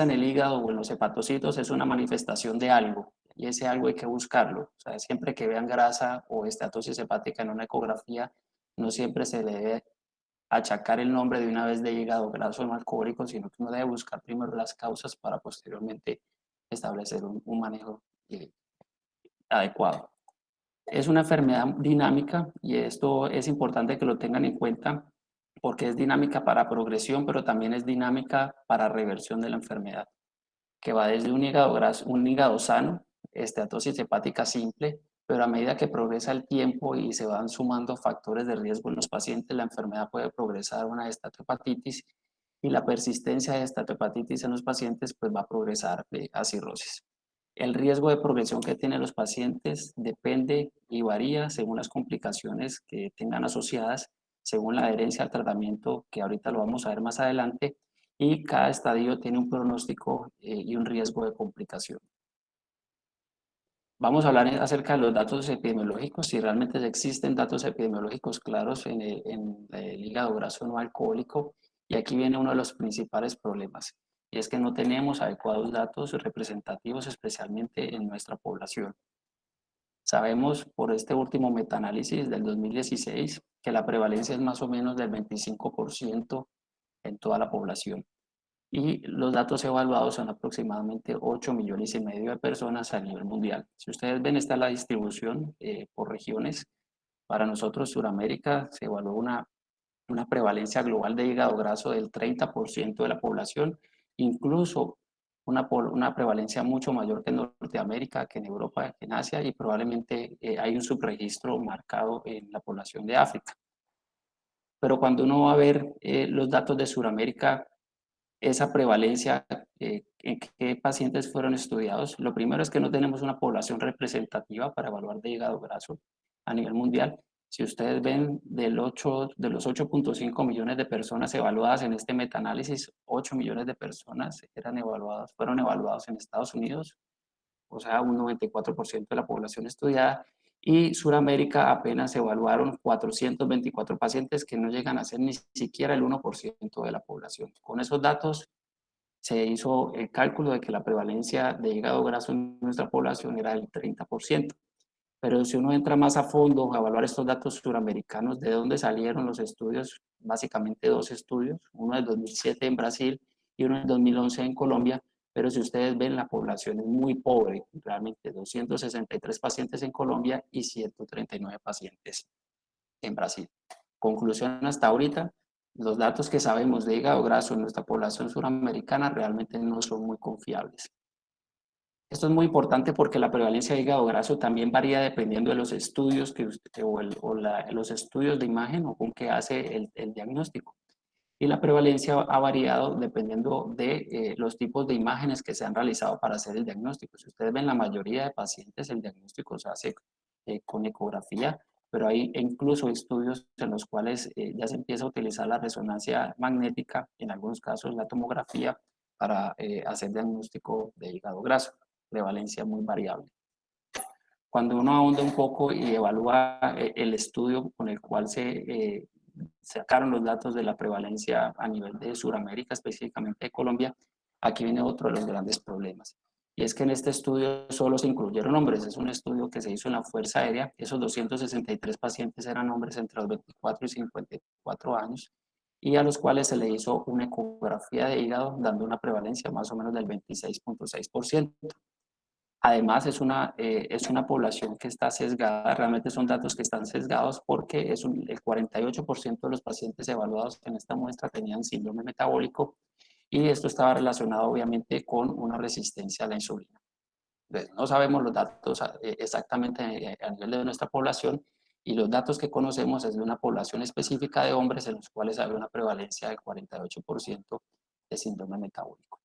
en el hígado o en los hepatocitos es una manifestación de algo, y ese algo hay que buscarlo. O sea, siempre que vean grasa o esteatosis hepática en una ecografía, no siempre se le debe achacar el nombre de una vez de hígado graso no alcohólico, sino que uno debe buscar primero las causas para posteriormente establecer un manejo adecuado. Es una enfermedad dinámica y esto es importante que lo tengan en cuenta porque es dinámica para progresión, pero también es dinámica para reversión de la enfermedad, que va desde un hígado graso, un hígado sano, esteatosis hepática simple, pero a medida que progresa el tiempo y se van sumando factores de riesgo en los pacientes, la enfermedad puede progresar a una estatohepatitis y la persistencia de estatohepatitis en los pacientes pues va a progresar a cirrosis. El riesgo de progresión que tienen los pacientes depende y varía según las complicaciones que tengan asociadas, según la adherencia al tratamiento, que ahorita lo vamos a ver más adelante, y cada estadio tiene un pronóstico y un riesgo de complicación. Vamos a hablar acerca de los datos epidemiológicos, si realmente existen datos epidemiológicos claros en el hígado graso no alcohólico, y aquí viene uno de los principales problemas, y es que no tenemos adecuados datos representativos, especialmente en nuestra población. Sabemos por este último metaanálisis del 2016 que la prevalencia es más o menos del 25% en toda la población. Y los datos evaluados son aproximadamente 8 millones y medio de personas a nivel mundial. Si ustedes ven, está la distribución por regiones. Para nosotros, Sudamérica, se evaluó una prevalencia global de hígado graso del 30% de la población, incluso una prevalencia mucho mayor que en Norteamérica, que en Europa, que en Asia, y probablemente hay un subregistro marcado en la población de África. Pero cuando uno va a ver los datos de Sudamérica, esa prevalencia, en qué pacientes fueron estudiados. Lo primero es que no tenemos una población representativa para evaluar de hígado graso a nivel mundial. Si ustedes ven de los 8.5 millones de personas evaluadas en este metaanálisis, 8 millones de personas fueron evaluados en Estados Unidos, o sea, un 94% de la población estudiada, y Sudamérica apenas se evaluaron 424 pacientes que no llegan a ser ni siquiera el 1% de la población. Con esos datos se hizo el cálculo de que la prevalencia de hígado graso en nuestra población era del 30%. Pero si uno entra más a fondo a evaluar estos datos suramericanos, ¿de dónde salieron los estudios? Básicamente dos estudios, uno del 2007 en Brasil y uno del 2011 en Colombia, pero si ustedes ven, la población es muy pobre, realmente 263 pacientes en Colombia y 139 pacientes en Brasil. Conclusión hasta ahorita, los datos que sabemos de hígado graso en nuestra población suramericana realmente no son muy confiables. Esto es muy importante porque la prevalencia de hígado graso también varía dependiendo de los estudios los estudios de imagen o con que hace el diagnóstico. Y la prevalencia ha variado dependiendo de los tipos de imágenes que se han realizado para hacer el diagnóstico. Si ustedes ven, la mayoría de pacientes el diagnóstico se hace con ecografía, pero hay incluso estudios en los cuales ya se empieza a utilizar la resonancia magnética, en algunos casos la tomografía, para hacer diagnóstico de hígado graso, prevalencia muy variable. Cuando uno ahonda un poco y evalúa el estudio con el cual se sacaron los datos de la prevalencia a nivel de Sudamérica, específicamente de Colombia, aquí viene otro de los grandes problemas. Y es que en este estudio solo se incluyeron hombres, es un estudio que se hizo en la Fuerza Aérea, esos 263 pacientes eran hombres entre los 24 y 54 años, y a los cuales se le hizo una ecografía de hígado dando una prevalencia más o menos del 26.6%. Además, es una población que está sesgada, realmente son datos que están sesgados porque el 48% de los pacientes evaluados en esta muestra tenían síndrome metabólico y esto estaba relacionado obviamente con una resistencia a la insulina. Entonces, no sabemos los datos exactamente a nivel de nuestra población y los datos que conocemos es de una población específica de hombres en los cuales había una prevalencia del 48% de síndrome metabólico.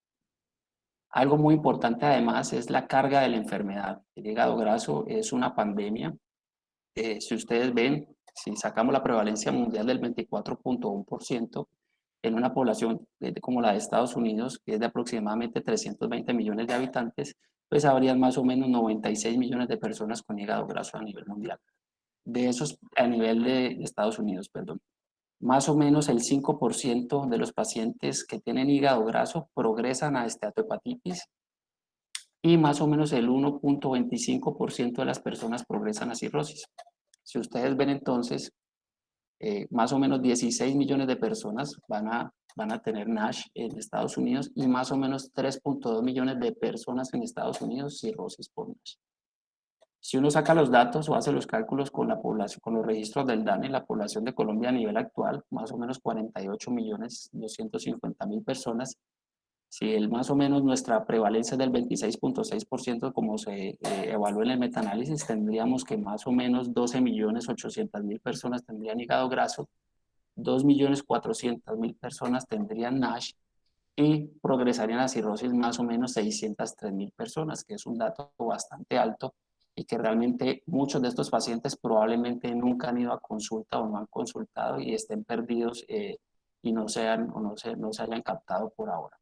Algo muy importante además es la carga de la enfermedad. El hígado graso es una pandemia. Si ustedes ven, si sacamos la prevalencia mundial del 24.1% en una población como la de Estados Unidos, que es de aproximadamente 320 millones de habitantes, pues habrían más o menos 96 millones de personas con hígado graso a nivel mundial. De esos, a nivel de Estados Unidos, perdón. más o menos el 5% de los pacientes que tienen hígado graso progresan a esteatohepatitis y más o menos el 1,25% de las personas progresan a cirrosis. Si ustedes ven entonces, más o menos 16 millones de personas van a tener NASH en Estados Unidos y más o menos 3,2 millones de personas en Estados Unidos cirrosis por NASH. Si uno saca los datos o hace los cálculos con la población, con los registros del DANE, la población de Colombia a nivel actual, más o menos 48.250.000 personas, si más o menos nuestra prevalencia es del 26,6%, como se evaluó en el metaanálisis, tendríamos que más o menos 12.800.000 personas tendrían hígado graso, 2.400.000 personas tendrían NASH y progresarían a cirrosis más o menos 603.000 personas, que es un dato bastante alto y que realmente muchos de estos pacientes probablemente nunca han ido a consulta o no han consultado y estén perdidos y no se hayan captado por ahora.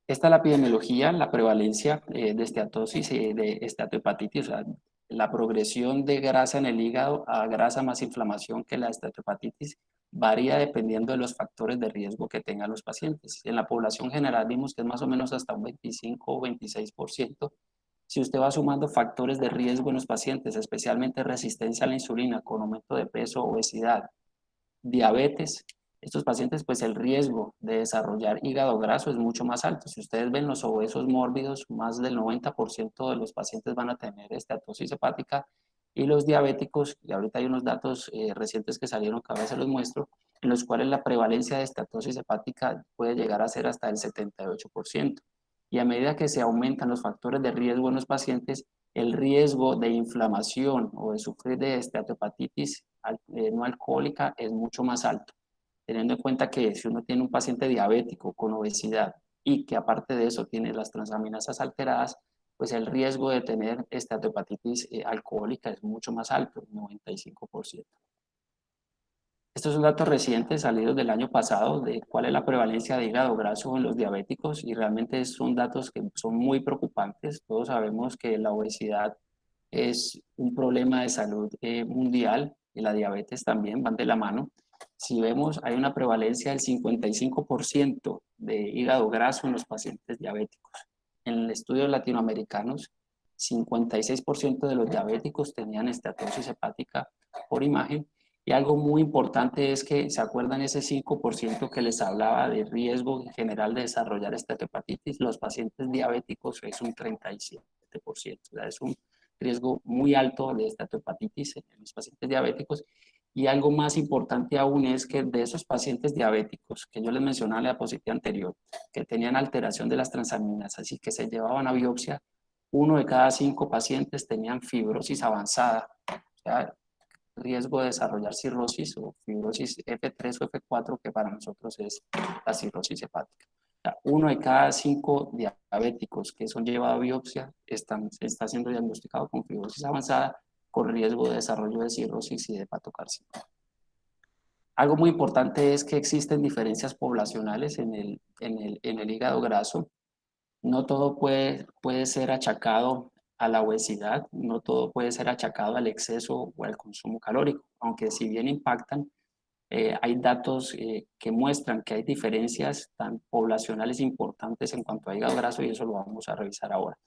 Esta es la epidemiología, la prevalencia de esteatosis y de esteatohepatitis, o sea, la progresión de grasa en el hígado a grasa más inflamación que la esteatohepatitis varía dependiendo de los factores de riesgo que tengan los pacientes. En la población general vimos que es más o menos hasta un 25 o 26%. Si usted va sumando factores de riesgo en los pacientes, especialmente resistencia a la insulina con aumento de peso, obesidad, diabetes, estos pacientes, pues el riesgo de desarrollar hígado graso es mucho más alto. Si ustedes ven los obesos mórbidos, más del 90% de los pacientes van a tener esteatosis hepática y los diabéticos, y ahorita hay unos datos recientes que salieron que ahora se los muestro, en los cuales la prevalencia de esteatosis hepática puede llegar a ser hasta el 78%. Y a medida que se aumentan los factores de riesgo en los pacientes, el riesgo de inflamación o de sufrir de esteatohepatitis no alcohólica es mucho más alto, teniendo en cuenta que si uno tiene un paciente diabético con obesidad y que aparte de eso tiene las transaminasas alteradas, pues el riesgo de tener esteatohepatitis alcohólica es mucho más alto, 95%. Estos son datos recientes salidos del año pasado de cuál es la prevalencia de hígado graso en los diabéticos y realmente son datos que son muy preocupantes. Todos sabemos que la obesidad es un problema de salud mundial y la diabetes también van de la mano. Si vemos, hay una prevalencia del 55% de hígado graso en los pacientes diabéticos. En el estudio de latinoamericanos, 56% de los diabéticos tenían esteatosis hepática por imagen. Y algo muy importante es que, ¿se acuerdan ese 5% que les hablaba de riesgo en general de desarrollar esteatohepatitis? Los pacientes diabéticos es un 37%, o sea, es un riesgo muy alto de esteatohepatitis en los pacientes diabéticos. Y algo más importante aún es que de esos pacientes diabéticos que yo les mencionaba en la diapositiva anterior, que tenían alteración de las transaminasas y que se llevaban a biopsia, 1 de cada 5 pacientes tenían fibrosis avanzada, o sea, riesgo de desarrollar cirrosis o fibrosis F3 o F4, que para nosotros es la cirrosis hepática. 1 de cada 5 diabéticos que son llevados a biopsia está siendo diagnosticado con fibrosis avanzada con riesgo de desarrollo de cirrosis y de hepatocarcinoma. Algo muy importante es que existen diferencias poblacionales en el hígado graso. No todo puede ser achacado a la obesidad, no todo puede ser achacado al exceso o al consumo calórico, aunque si bien impactan, hay datos que muestran que hay diferencias tan poblacionales importantes en cuanto a hígado graso y eso lo vamos a revisar ahora.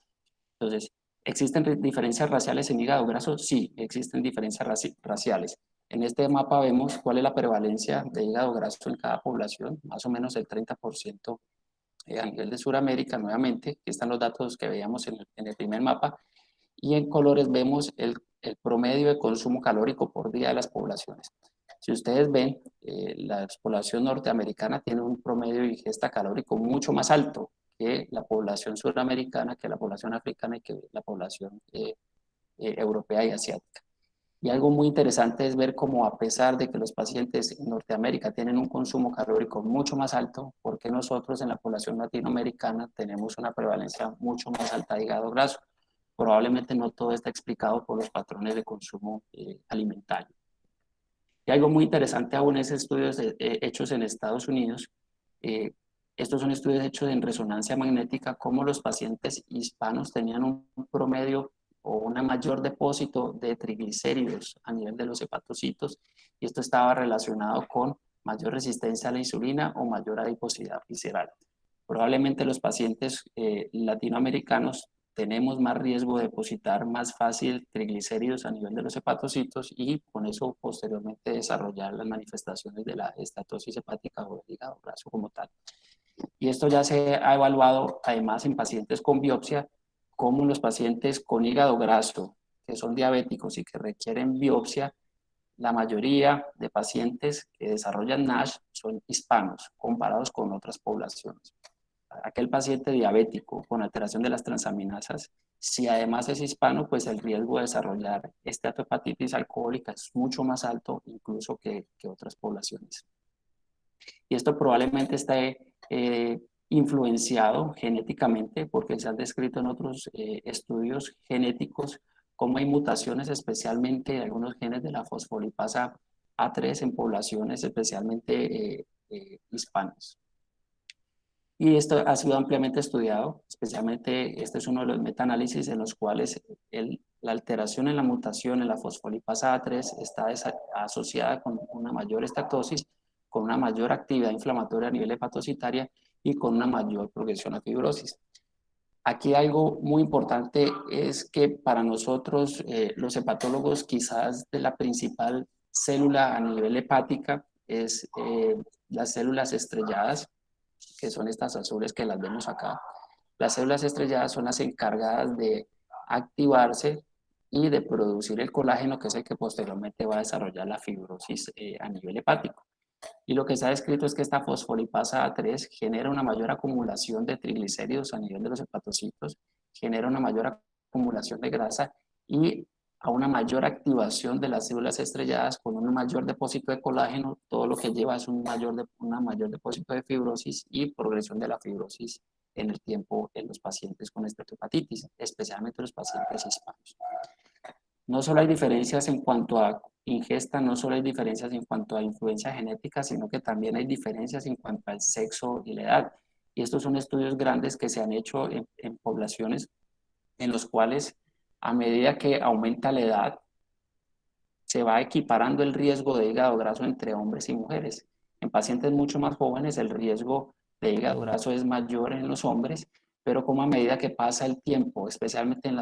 Entonces, ¿existen diferencias raciales en hígado graso? Sí, existen diferencias raciales. En este mapa vemos cuál es la prevalencia de hígado graso en cada población, más o menos el 30% a nivel de Sudamérica, nuevamente, aquí están los datos que veíamos en el primer mapa, y en colores vemos el promedio de consumo calórico por día de las poblaciones. Si ustedes ven, la población norteamericana tiene un promedio de ingesta calórico mucho más alto que la población sudamericana, que la población africana y que la población europea y asiática. Y algo muy interesante es ver cómo a pesar de que los pacientes en Norteamérica tienen un consumo calórico mucho más alto, ¿por qué nosotros en la población latinoamericana tenemos una prevalencia mucho más alta de hígado graso? Probablemente no todo está explicado por los patrones de consumo alimentario. Y algo muy interesante aún es estudios hechos en Estados Unidos. Estos son estudios hechos en resonancia magnética, cómo los pacientes hispanos tenían un promedio o un mayor depósito de triglicéridos a nivel de los hepatocitos, y esto estaba relacionado con mayor resistencia a la insulina o mayor adiposidad visceral. Probablemente los pacientes latinoamericanos tenemos más riesgo de depositar más fácil triglicéridos a nivel de los hepatocitos y con eso posteriormente desarrollar las manifestaciones de la estatosis hepática o del hígado graso como tal. Y esto ya se ha evaluado además en pacientes con biopsia, como los pacientes con hígado graso, que son diabéticos y que requieren biopsia, la mayoría de pacientes que desarrollan NASH son hispanos comparados con otras poblaciones. Aquel paciente diabético con alteración de las transaminasas, si además es hispano, pues el riesgo de desarrollar esteatohepatitis alcohólica es mucho más alto incluso que otras poblaciones. Y esto probablemente esté influenciado genéticamente porque se han descrito en otros estudios genéticos cómo hay mutaciones, especialmente en algunos genes de la fosfolipasa A3 en poblaciones especialmente hispanas. Y esto ha sido ampliamente estudiado, especialmente este es uno de los metaanálisis en los cuales la alteración en la mutación en la fosfolipasa A3 está asociada con una mayor estatosis, con una mayor actividad inflamatoria a nivel hepatocitaria y con una mayor progresión a fibrosis. Aquí algo muy importante es que para nosotros, los hepatólogos, quizás de la principal célula a nivel hepática es las células estrelladas, que son estas azules que las vemos acá. Las células estrelladas son las encargadas de activarse y de producir el colágeno, que es el que posteriormente va a desarrollar la fibrosis a nivel hepático. Y lo que se ha descrito es que esta fosfolipasa A3 genera una mayor acumulación de triglicéridos a nivel de los hepatocitos, genera una mayor acumulación de grasa y a una mayor activación de las células estrelladas con un mayor depósito de colágeno, todo lo que lleva es una mayor depósito de fibrosis y progresión de la fibrosis en el tiempo en los pacientes con esteatohepatitis, especialmente los pacientes hispanos. No solo hay diferencias en cuanto a ingesta, no solo hay diferencias en cuanto a influencia genética, sino que también hay diferencias en cuanto al sexo y la edad. Y estos son estudios grandes que se han hecho en poblaciones en los cuales a medida que aumenta la edad, se va equiparando el riesgo de hígado graso entre hombres y mujeres. En pacientes mucho más jóvenes el riesgo de hígado graso es mayor en los hombres, pero como a medida que pasa el tiempo, especialmente en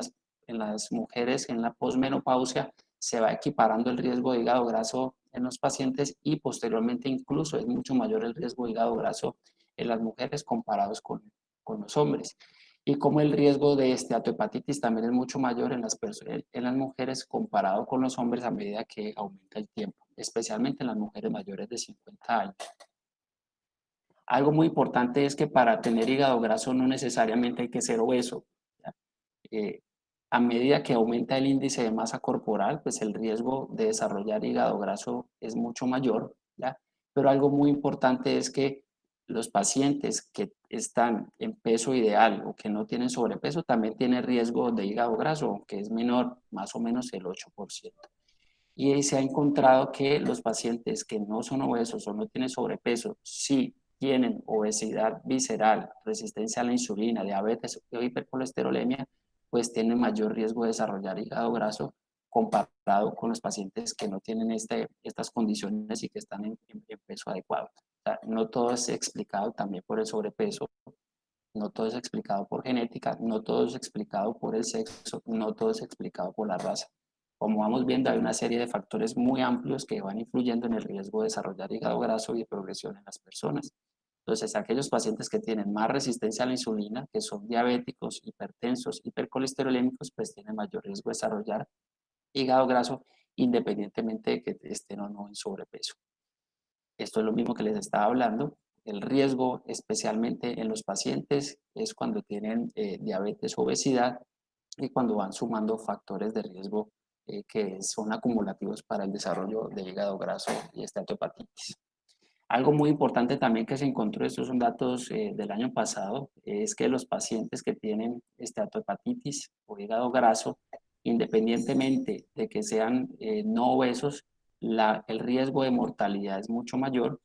las mujeres en la posmenopausia, se va equiparando el riesgo de hígado graso en los pacientes y posteriormente incluso es mucho mayor el riesgo de hígado graso en las mujeres comparados con los hombres. Y como el riesgo de esteatohepatitis también es mucho mayor en las mujeres comparado con los hombres a medida que aumenta el tiempo, especialmente en las mujeres mayores de 50 años. Algo muy importante es que para tener hígado graso no necesariamente hay que ser obeso. Eh, a medida que aumenta el índice de masa corporal, pues el riesgo de desarrollar hígado graso es mucho mayor, ¿ya? Pero algo muy importante es que los pacientes que están en peso ideal o que no tienen sobrepeso también tienen riesgo de hígado graso, que es menor, más o menos el 8%. Y se ha encontrado que los pacientes que no son obesos o no tienen sobrepeso, sí tienen obesidad visceral, resistencia a la insulina, diabetes o hipercolesterolemia, pues tienen mayor riesgo de desarrollar hígado graso comparado con los pacientes que no tienen estas condiciones y que están en peso adecuado. O sea, no todo es explicado también por el sobrepeso, no todo es explicado por genética, no todo es explicado por el sexo, no todo es explicado por la raza. Como vamos viendo, hay una serie de factores muy amplios que van influyendo en el riesgo de desarrollar hígado graso y de progresión en las personas. Entonces, aquellos pacientes que tienen más resistencia a la insulina, que son diabéticos, hipertensos, hipercolesterolémicos, pues tienen mayor riesgo de desarrollar hígado graso independientemente de que estén o no en sobrepeso. Esto es lo mismo que les estaba hablando. El riesgo, especialmente en los pacientes, es cuando tienen diabetes o obesidad y cuando van sumando factores de riesgo que son acumulativos para el desarrollo de hígado graso y esteatohepatitis. Algo muy importante también que se encontró, estos son datos del año pasado, es que los pacientes que tienen esteatohepatitis o hígado graso, independientemente de que sean no obesos, el riesgo de mortalidad es mucho mayor,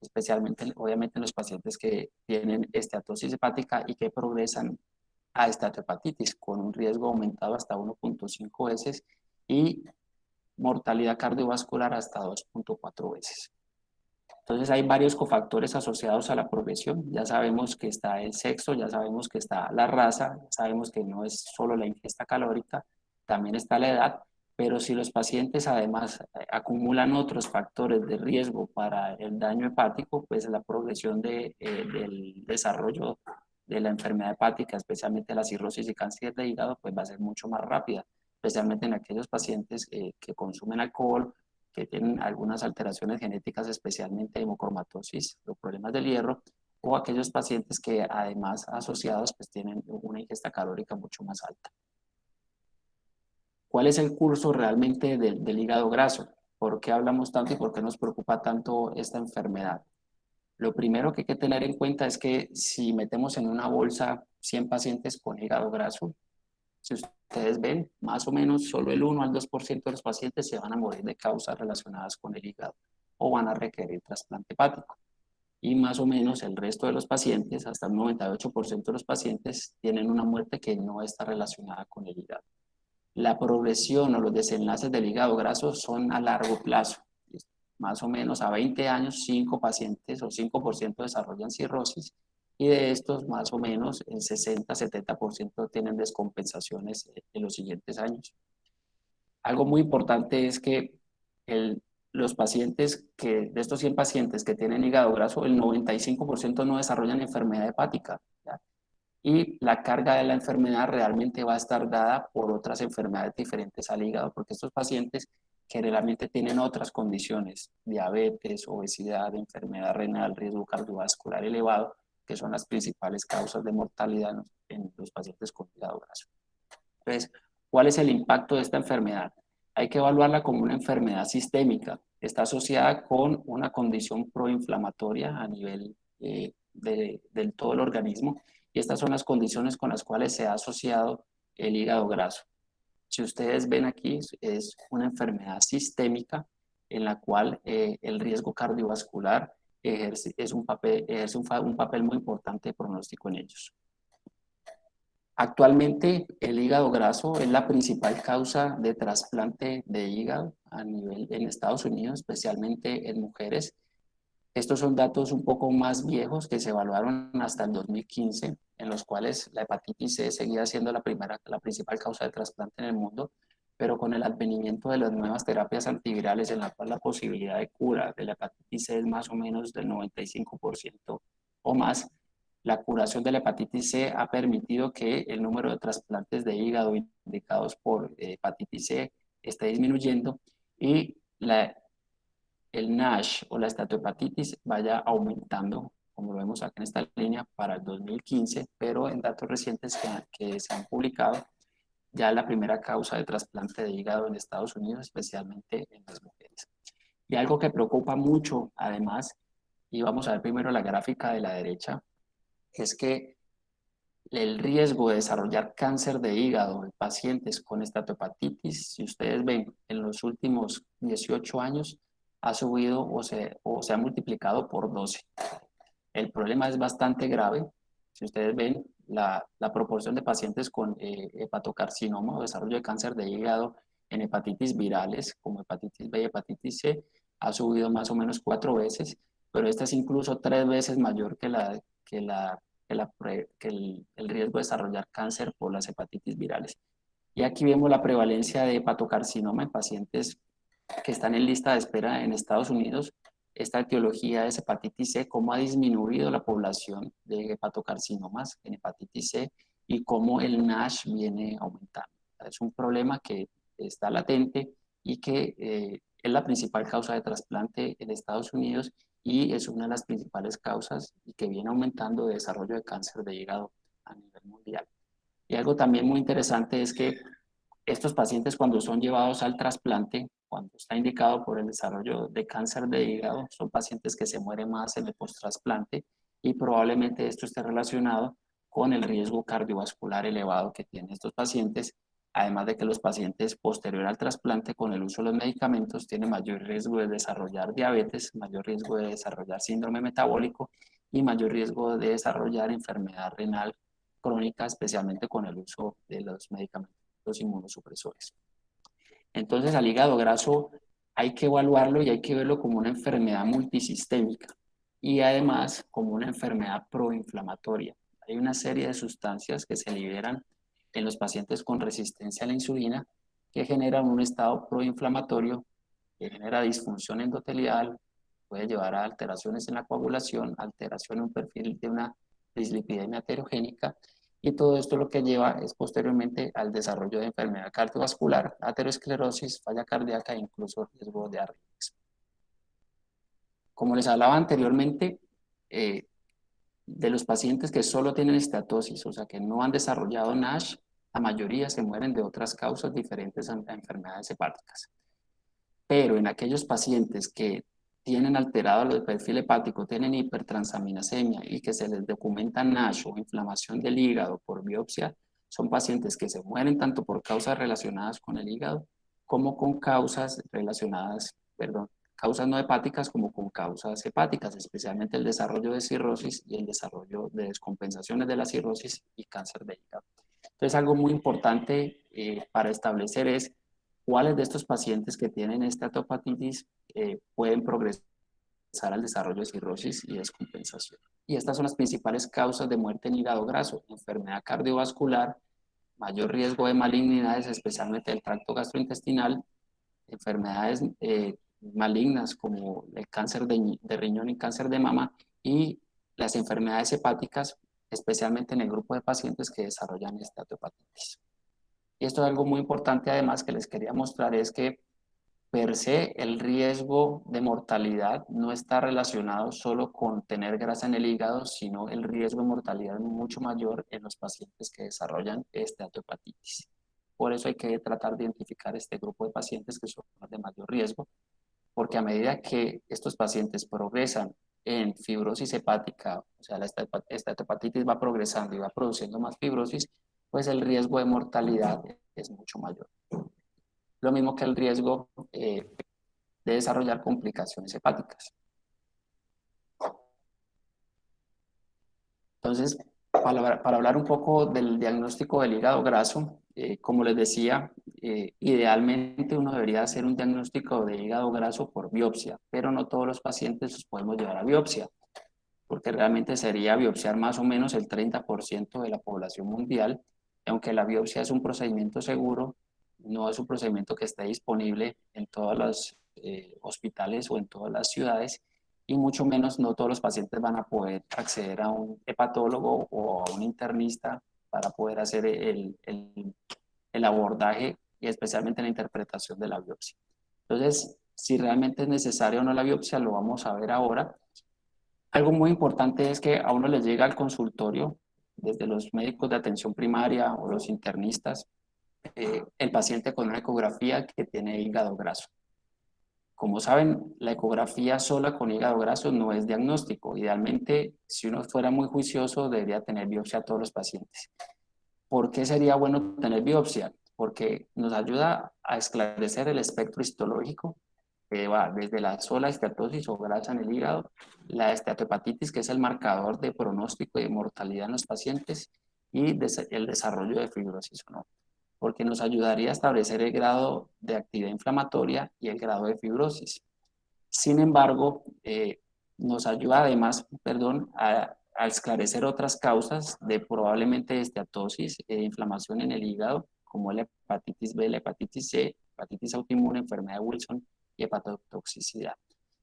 especialmente obviamente en los pacientes que tienen esteatosis hepática y que progresan a estatohepatitis, con un riesgo aumentado hasta 1.5 veces y mortalidad cardiovascular hasta 2.4 veces. Entonces hay varios cofactores asociados a la progresión. Ya sabemos que está el sexo, ya sabemos que está la raza, ya sabemos que no es solo la ingesta calórica, también está la edad, pero si los pacientes además acumulan otros factores de riesgo para el daño hepático, pues la progresión del desarrollo de la enfermedad hepática, especialmente la cirrosis y cáncer de hígado, pues va a ser mucho más rápida, especialmente en aquellos pacientes que consumen alcohol, que tienen algunas alteraciones genéticas, especialmente hemocromatosis, los problemas del hierro, o aquellos pacientes que además asociados pues tienen una ingesta calórica mucho más alta. ¿Cuál es el curso realmente del hígado graso? ¿Por qué hablamos tanto y por qué nos preocupa tanto esta enfermedad? Lo primero que hay que tener en cuenta es que si metemos en una bolsa 100 pacientes con hígado graso, si ustedes ven, más o menos solo el 1 al 2% de los pacientes se van a morir de causas relacionadas con el hígado o van a requerir trasplante hepático. Y más o menos el resto de los pacientes, hasta el 98% de los pacientes, tienen una muerte que no está relacionada con el hígado. La progresión o los desenlaces del hígado graso son a largo plazo. Más o menos a 20 años, 5 pacientes o 5% desarrollan cirrosis y de estos más o menos el 60-70% tienen descompensaciones en los siguientes años. Algo muy importante es que los pacientes de estos 100 pacientes que tienen hígado graso, el 95% no desarrollan enfermedad hepática, ¿ya? Y la carga de la enfermedad realmente va a estar dada por otras enfermedades diferentes al hígado, porque estos pacientes generalmente tienen otras condiciones, diabetes, obesidad, enfermedad renal, riesgo cardiovascular elevado, que son las principales causas de mortalidad en los pacientes con hígado graso. Entonces, ¿cuál es el impacto de esta enfermedad? Hay que evaluarla como una enfermedad sistémica. Está asociada con una condición proinflamatoria a nivel del todo el organismo y estas son las condiciones con las cuales se ha asociado el hígado graso. Si ustedes ven aquí, es una enfermedad sistémica en la cual el riesgo cardiovascular ejerce un papel muy importante de pronóstico en ellos. Actualmente el hígado graso es la principal causa de trasplante de hígado en Estados Unidos, especialmente en mujeres. Estos son datos un poco más viejos que se evaluaron hasta el 2015, en los cuales la hepatitis C seguía siendo la principal causa de trasplante en el mundo, pero con el advenimiento de las nuevas terapias antivirales en la cual la posibilidad de cura de la hepatitis C es más o menos del 95% o más, la curación de la hepatitis C ha permitido que el número de trasplantes de hígado indicados por hepatitis C esté disminuyendo y el NASH o la estatohepatitis vaya aumentando, como lo vemos acá en esta línea, para el 2015, pero en datos recientes que se han publicado, ya la primera causa de trasplante de hígado en Estados Unidos, especialmente en las mujeres. Y algo que preocupa mucho, además, y vamos a ver primero la gráfica de la derecha, es que el riesgo de desarrollar cáncer de hígado en pacientes con estatohepatitis, si ustedes ven, en los últimos 18 años ha subido o se ha multiplicado por 12. El problema es bastante grave. Si ustedes ven, la proporción de pacientes con hepatocarcinoma o desarrollo de cáncer de hígado en hepatitis virales, como hepatitis B y hepatitis C, ha subido más o menos 4 veces, pero esta es incluso 3 veces mayor que el riesgo de desarrollar cáncer por las hepatitis virales. Y aquí vemos la prevalencia de hepatocarcinoma en pacientes que están en lista de espera en Estados Unidos. Esta etiología es hepatitis C, cómo ha disminuido la población de hepatocarcinomas en hepatitis C y cómo el NASH viene aumentando. Es un problema que está latente y que es la principal causa de trasplante en Estados Unidos y es una de las principales causas y que viene aumentando de desarrollo de cáncer de hígado a nivel mundial. Y algo también muy interesante es que estos pacientes cuando son llevados al trasplante, cuando está indicado por el desarrollo de cáncer de hígado, son pacientes que se mueren más en el post-trasplante y probablemente esto esté relacionado con el riesgo cardiovascular elevado que tienen estos pacientes, además de que los pacientes posterior al trasplante con el uso de los medicamentos tienen mayor riesgo de desarrollar diabetes, mayor riesgo de desarrollar síndrome metabólico y mayor riesgo de desarrollar enfermedad renal crónica, especialmente con el uso de los medicamentos inmunosupresores. Entonces, al hígado graso hay que evaluarlo y hay que verlo como una enfermedad multisistémica y además como una enfermedad proinflamatoria. Hay una serie de sustancias que se liberan en los pacientes con resistencia a la insulina que generan un estado proinflamatorio que genera disfunción endotelial, puede llevar a alteraciones en la coagulación, alteración en un perfil de una dislipidemia heterogénica, y todo esto lo que lleva es posteriormente al desarrollo de enfermedad cardiovascular, aterosclerosis, falla cardíaca e incluso riesgo de arritmias. Como les hablaba anteriormente, de los pacientes que solo tienen esteatosis, o sea que no han desarrollado NASH, la mayoría se mueren de otras causas diferentes a enfermedades hepáticas. Pero en aquellos pacientes que tienen alterado el perfil hepático, tienen hipertransaminasemia y que se les documenta NASH o inflamación del hígado por biopsia, son pacientes que se mueren tanto por causas relacionadas con el hígado como con causas relacionadas, perdón, causas no hepáticas como con causas hepáticas, especialmente el desarrollo de cirrosis y el desarrollo de descompensaciones de la cirrosis y cáncer de hígado. Entonces, algo muy importante para establecer es cuáles de estos pacientes que tienen esteatopatitis pueden progresar al desarrollo de cirrosis y descompensación. Y estas son las principales causas de muerte en hígado graso: enfermedad cardiovascular, mayor riesgo de malignidades, especialmente del tracto gastrointestinal, enfermedades malignas como el cáncer de riñón y cáncer de mama, y las enfermedades hepáticas, especialmente en el grupo de pacientes que desarrollan esteatopatitis. Y esto es algo muy importante además que les quería mostrar, es que per se el riesgo de mortalidad no está relacionado solo con tener grasa en el hígado, sino el riesgo de mortalidad es mucho mayor en los pacientes que desarrollan esteatopatitis. Por eso hay que tratar de identificar este grupo de pacientes que son los de mayor riesgo, porque a medida que estos pacientes progresan en fibrosis hepática, o sea, la esteatopatitis va progresando y va produciendo más fibrosis, pues el riesgo de mortalidad es mucho mayor. Lo mismo que el riesgo de desarrollar complicaciones hepáticas. Entonces, para hablar un poco del diagnóstico del hígado graso, como les decía, idealmente uno debería hacer un diagnóstico de hígado graso por biopsia, pero no todos los pacientes los podemos llevar a biopsia, porque realmente sería biopsiar más o menos el 30% de la población mundial, y aunque la biopsia es un procedimiento seguro, no es un procedimiento que esté disponible en todos los hospitales o en todas las ciudades, y mucho menos no todos los pacientes van a poder acceder a un hepatólogo o a un internista para poder hacer el abordaje y especialmente la interpretación de la biopsia. Entonces, si realmente es necesaria o no la biopsia, lo vamos a ver ahora. Algo muy importante es que a uno le llega al consultorio, desde los médicos de atención primaria o los internistas, el paciente con una ecografía que tiene hígado graso. Como saben, la ecografía sola con hígado graso no es diagnóstico. Idealmente, si uno fuera muy juicioso, debería tener biopsia a todos los pacientes. ¿Por qué sería bueno tener biopsia? Porque nos ayuda a esclarecer el espectro histológico que va desde la sola esteatosis o grasa en el hígado, la esteatopatitis, que es el marcador de pronóstico y de mortalidad en los pacientes, y el desarrollo de fibrosis o no, porque nos ayudaría a establecer el grado de actividad inflamatoria y el grado de fibrosis. Sin embargo, nos ayuda además, perdón, a esclarecer otras causas de probablemente esteatosis e inflamación en el hígado, como la hepatitis B, la hepatitis C, hepatitis autoinmune, enfermedad de Wilson y hepatotoxicidad.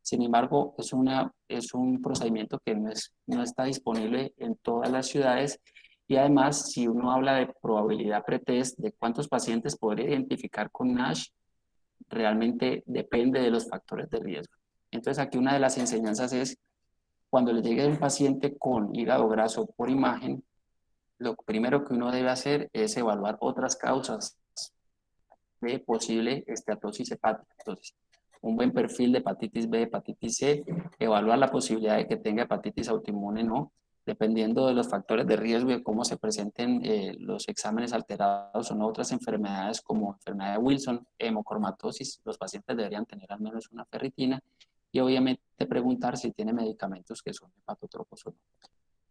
Sin embargo, es un procedimiento que no está disponible en todas las ciudades, y además, si uno habla de probabilidad pretest de cuántos pacientes podría identificar con NASH, realmente depende de los factores de riesgo. Entonces, aquí una de las enseñanzas es, cuando le llegue un paciente con hígado graso por imagen, lo primero que uno debe hacer es evaluar otras causas de posible esteatosis hepática. Entonces, un buen perfil de hepatitis B, hepatitis C, evaluar la posibilidad de que tenga hepatitis autoinmune o no, dependiendo de los factores de riesgo y de cómo se presenten los exámenes alterados o no, otras enfermedades como enfermedad de Wilson, hemocromatosis, los pacientes deberían tener al menos una ferritina, y obviamente preguntar si tiene medicamentos que son hepatotropos o no.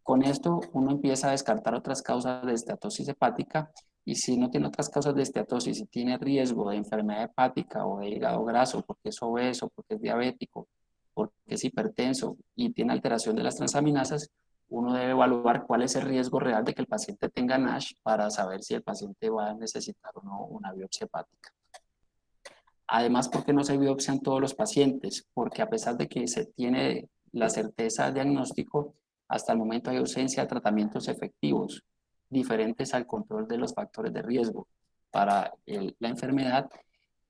Con esto uno empieza a descartar otras causas de esteatosis hepática y si no tiene otras causas de esteatosis y tiene riesgo de enfermedad hepática o de hígado graso porque es obeso, porque es diabético, porque es hipertenso y tiene alteración de las transaminasas, uno debe evaluar cuál es el riesgo real de que el paciente tenga NASH para saber si el paciente va a necesitar o no una biopsia hepática. Además, ¿por qué no se biopsian todos los pacientes? Porque a pesar de que se tiene la certeza del diagnóstico, hasta el momento hay ausencia de tratamientos efectivos, diferentes al control de los factores de riesgo para la enfermedad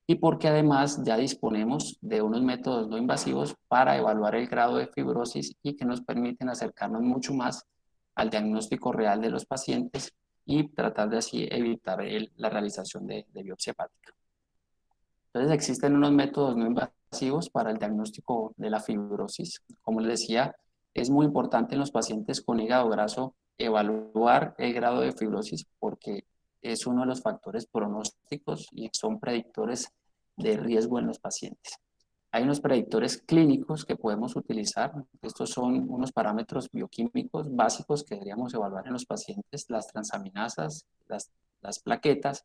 y porque además ya disponemos de unos métodos no invasivos para evaluar el grado de fibrosis y que nos permiten acercarnos mucho más al diagnóstico real de los pacientes y tratar de así evitar la realización de biopsia hepática. Entonces existen unos métodos no invasivos para el diagnóstico de la fibrosis. Como les decía, es muy importante en los pacientes con hígado graso evaluar el grado de fibrosis porque es uno de los factores pronósticos y son predictores de riesgo en los pacientes. Hay unos predictores clínicos que podemos utilizar. Estos son unos parámetros bioquímicos básicos que deberíamos evaluar en los pacientes, las transaminasas, las plaquetas,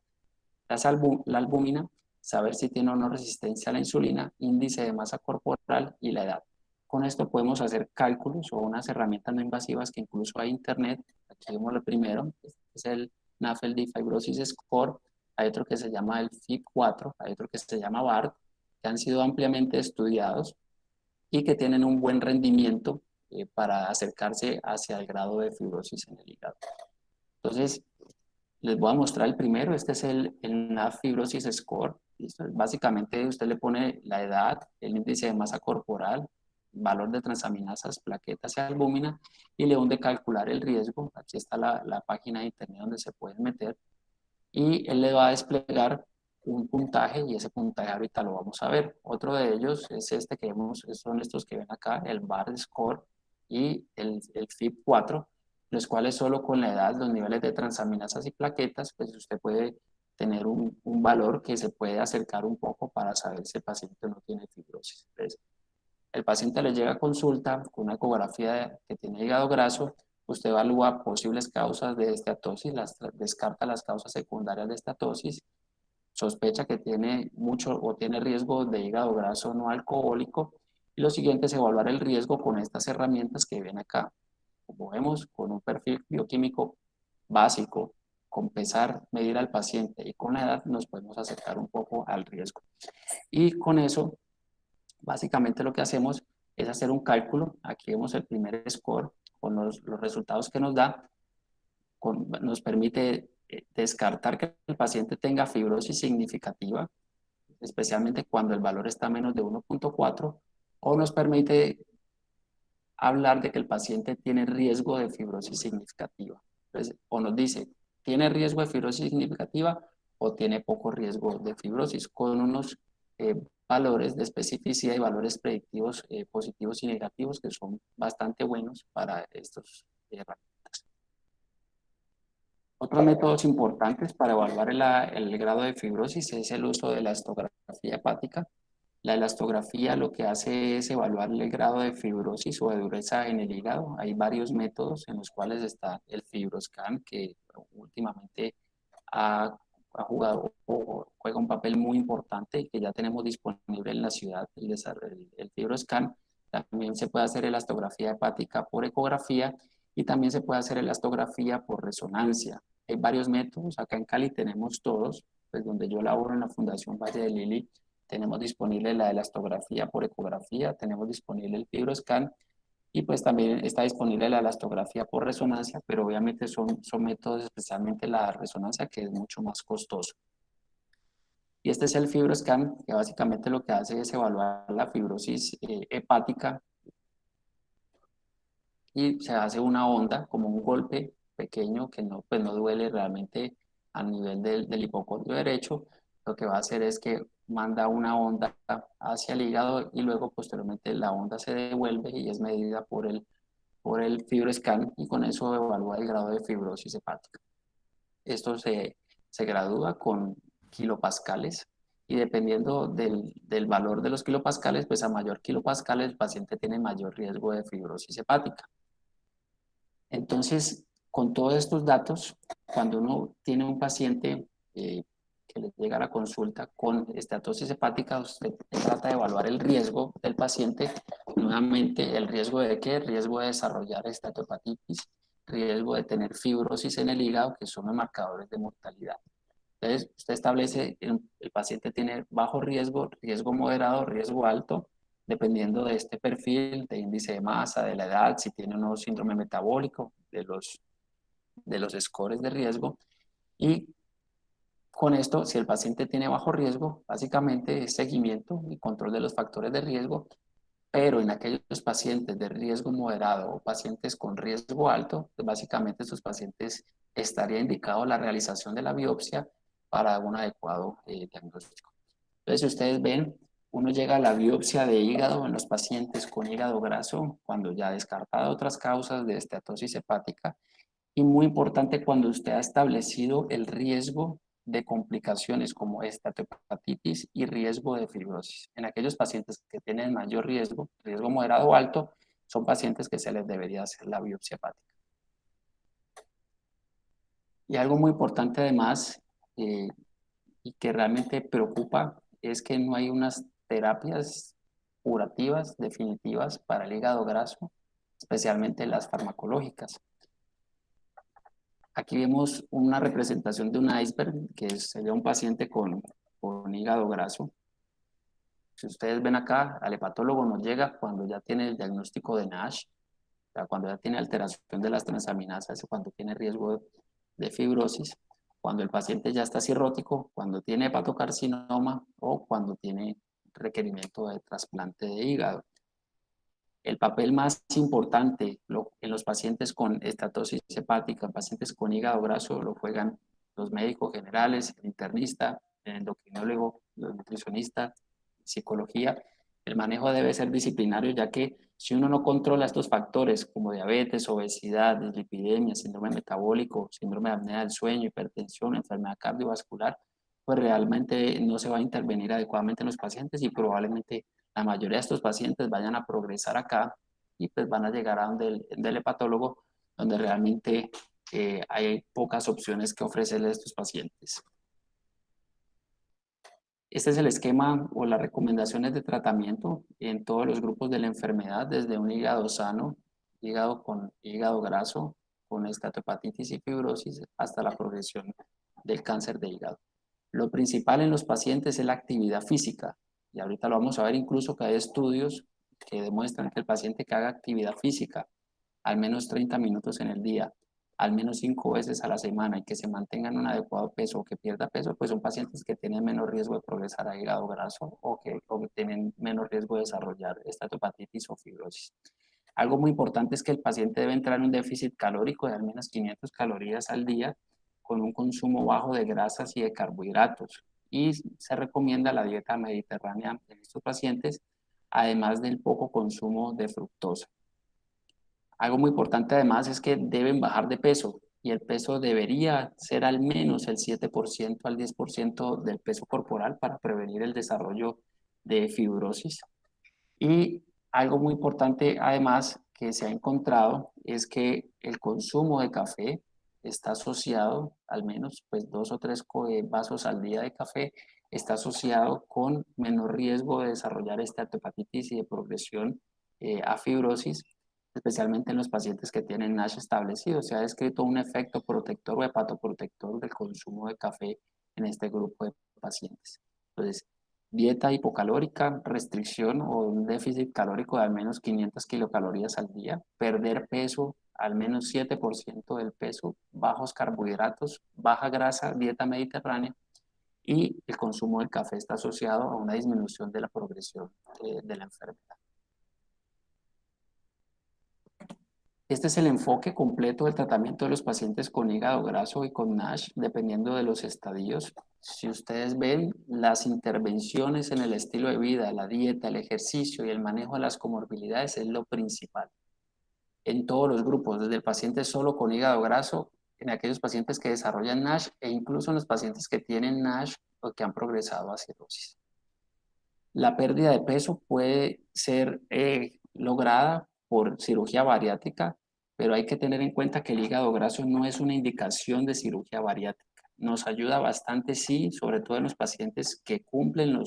la albúmina, saber si tiene o no resistencia a la insulina, índice de masa corporal y la edad. Con esto podemos hacer cálculos o unas herramientas no invasivas que incluso hay en internet. Aquí vemos lo primero, este es el NAFLD Fibrosis Score, hay otro que se llama el FIB4, hay otro que se llama BART, que han sido ampliamente estudiados y que tienen un buen rendimiento para acercarse hacia el grado de fibrosis en el hígado. Entonces, les voy a mostrar el primero. Este es el NAF Fibrosis Score. Básicamente usted le pone la edad, el índice de masa corporal, valor de transaminasas, plaquetas y albúmina y le hunde calcular el riesgo. Aquí está la página de internet donde se pueden meter y él le va a desplegar un puntaje y ese puntaje ahorita lo vamos a ver. Otro de ellos es este que vemos, son estos que ven acá, el BART Score y el FIB4, los cuales solo con la edad, los niveles de transaminasas y plaquetas, pues usted puede tener un valor que se puede acercar un poco para saber si el paciente no tiene fibrosis. Entonces, el paciente le llega a consulta con una ecografía que tiene hígado graso, usted evalúa posibles causas de esteatosis, descarta las causas secundarias de esteatosis, sospecha que tiene mucho o tiene riesgo de hígado graso no alcohólico y lo siguiente es evaluar el riesgo con estas herramientas que ven acá. Como vemos, con un perfil bioquímico básico, con pesar, medir al paciente y con la edad nos podemos acercar un poco al riesgo. Y con eso, básicamente lo que hacemos es hacer un cálculo. Aquí vemos el primer score con los resultados que nos da. Nos permite descartar que el paciente tenga fibrosis significativa, especialmente cuando el valor está menos de 1.4, o nos permite hablar de que el paciente tiene riesgo de fibrosis significativa. Entonces, o nos dice, ¿tiene riesgo de fibrosis significativa o tiene poco riesgo de fibrosis? Con unos valores de especificidad y valores predictivos positivos y negativos que son bastante buenos para estos herramientas. Otros métodos importantes para evaluar el grado de fibrosis es el uso de la elastografía hepática. La elastografía lo que hace es evaluar el grado de fibrosis o de dureza en el hígado. Hay varios métodos en los cuales está el FibroScan, que últimamente ha jugado o juega un papel muy importante y que ya tenemos disponible en la ciudad, el FibroScan. También se puede hacer elastografía hepática por ecografía y también se puede hacer elastografía por resonancia. Hay varios métodos, acá en Cali tenemos todos, pues donde yo laboro en la Fundación Valle de Lili, tenemos disponible la elastografía por ecografía, tenemos disponible el FibroScan y pues también está disponible la elastografía por resonancia, pero obviamente son métodos, especialmente la resonancia, que es mucho más costoso. Y este es el FibroScan, que básicamente lo que hace es evaluar la fibrosis hepática y se hace una onda, como un golpe pequeño que no, pues no duele realmente a nivel del hipocondrio derecho. Lo que va a hacer es que manda una onda hacia el hígado y luego posteriormente la onda se devuelve y es medida por el FibroScan y con eso evalúa el grado de fibrosis hepática. Esto se gradúa con kilopascales y dependiendo del valor de los kilopascales, pues a mayor kilopascales el paciente tiene mayor riesgo de fibrosis hepática. Entonces, con todos estos datos, cuando uno tiene un paciente que le llega a la consulta con esteatosis hepática, usted trata de evaluar el riesgo del paciente. Nuevamente, ¿el riesgo de qué? El riesgo de desarrollar estatohepatitis, riesgo de tener fibrosis en el hígado, que son los marcadores de mortalidad. Entonces, usted establece, el paciente tiene bajo riesgo, riesgo moderado, riesgo alto, dependiendo de este perfil, de índice de masa, de la edad, si tiene un nuevo síndrome metabólico, de los scores de riesgo. Y con esto, si el paciente tiene bajo riesgo, básicamente es seguimiento y control de los factores de riesgo, pero en aquellos pacientes de riesgo moderado o pacientes con riesgo alto, pues básicamente estos pacientes estaría indicado la realización de la biopsia para un adecuado diagnóstico. Entonces, si ustedes ven, uno llega a la biopsia de hígado en los pacientes con hígado graso, cuando ya descartado otras causas de esteatosis hepática, y muy importante cuando usted ha establecido el riesgo de complicaciones como estatohepatitis y riesgo de fibrosis. En aquellos pacientes que tienen mayor riesgo, riesgo moderado o alto, son pacientes que se les debería hacer la biopsia hepática. Y algo muy importante además, y que realmente preocupa, es que no hay unas terapias curativas definitivas para el hígado graso, especialmente las farmacológicas. Aquí vemos una representación de un iceberg, que sería un paciente con hígado graso. Si ustedes ven acá, al hepatólogo nos llega cuando ya tiene el diagnóstico de NASH, o sea, cuando ya tiene alteración de las transaminasas, cuando tiene riesgo de fibrosis, cuando el paciente ya está cirrótico, cuando tiene hepatocarcinoma o cuando tiene requerimiento de trasplante de hígado. El papel más importante en los pacientes con estatosis hepática, pacientes con hígado graso, lo juegan los médicos generales, el internista, el endocrinólogo, el nutricionista, psicología. El manejo debe ser disciplinario, ya que si uno no controla estos factores como diabetes, obesidad, dislipidemia, síndrome metabólico, síndrome de apnea del sueño, hipertensión, enfermedad cardiovascular, pues realmente no se va a intervenir adecuadamente en los pacientes y probablemente la mayoría de estos pacientes vayan a progresar acá y pues van a llegar a donde el hepatólogo, donde realmente hay pocas opciones que ofrecerle a estos pacientes. Este es el esquema o las recomendaciones de tratamiento en todos los grupos de la enfermedad, desde un hígado sano, hígado con hígado graso, con estatohepatitis y fibrosis, hasta la progresión del cáncer de hígado. Lo principal en los pacientes es la actividad física, y ahorita lo vamos a ver incluso que hay estudios que demuestran que el paciente que haga actividad física al menos 30 minutos en el día, al menos 5 veces a la semana y que se mantengan un adecuado peso o que pierda peso, pues son pacientes que tienen menos riesgo de progresar a hígado graso o que tienen menos riesgo de desarrollar estatohepatitis o fibrosis. Algo muy importante es que el paciente debe entrar en un déficit calórico de al menos 500 calorías al día con un consumo bajo de grasas y de carbohidratos. Y se recomienda la dieta mediterránea en estos pacientes, además del poco consumo de fructosa. Algo muy importante además es que deben bajar de peso y el peso debería ser al menos el 7% al 10% del peso corporal para prevenir el desarrollo de fibrosis. Y algo muy importante además que se ha encontrado es que el consumo de café está asociado, al menos pues 2 o 3 vasos al día de café, está asociado con menor riesgo de desarrollar esteatohepatitis y de progresión a fibrosis, especialmente en los pacientes que tienen NASH establecido. Se ha descrito un efecto protector o hepatoprotector del consumo de café en este grupo de pacientes. Entonces, dieta hipocalórica, restricción o un déficit calórico de al menos 500 kilocalorías al día, perder peso al menos 7% del peso, bajos carbohidratos, baja grasa, dieta mediterránea, y el consumo del café está asociado a una disminución de la progresión de la enfermedad. Este es el enfoque completo del tratamiento de los pacientes con hígado graso y con NASH, dependiendo de los estadios. Si ustedes ven, las intervenciones en el estilo de vida, la dieta, el ejercicio y el manejo de las comorbilidades es lo principal. En todos los grupos, desde el paciente solo con hígado graso, en aquellos pacientes que desarrollan NASH e incluso en los pacientes que tienen NASH o que han progresado a cirrosis. La pérdida de peso puede ser lograda por cirugía bariátrica pero hay que tener en cuenta que el hígado graso no es una indicación de cirugía bariátrica. Nos ayuda bastante, sí, sobre todo en los pacientes que cumplen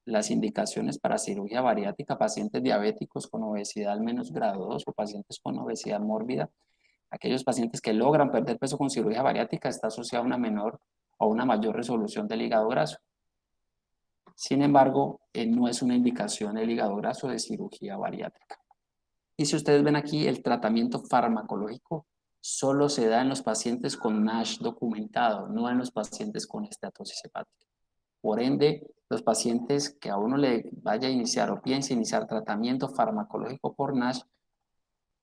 las indicaciones para cirugía bariátrica, pacientes diabéticos con obesidad al menos grado 2 o pacientes con obesidad mórbida. Aquellos pacientes que logran perder peso con cirugía bariátrica está asociada a una menor o una mayor resolución del hígado graso. Sin embargo, no es una indicación el hígado graso de cirugía bariátrica. Y si ustedes ven aquí, el tratamiento farmacológico solo se da en los pacientes con NASH documentado, no en los pacientes con esteatosis hepática. Por ende, los pacientes que a uno le vaya a iniciar o piense iniciar tratamiento farmacológico por NASH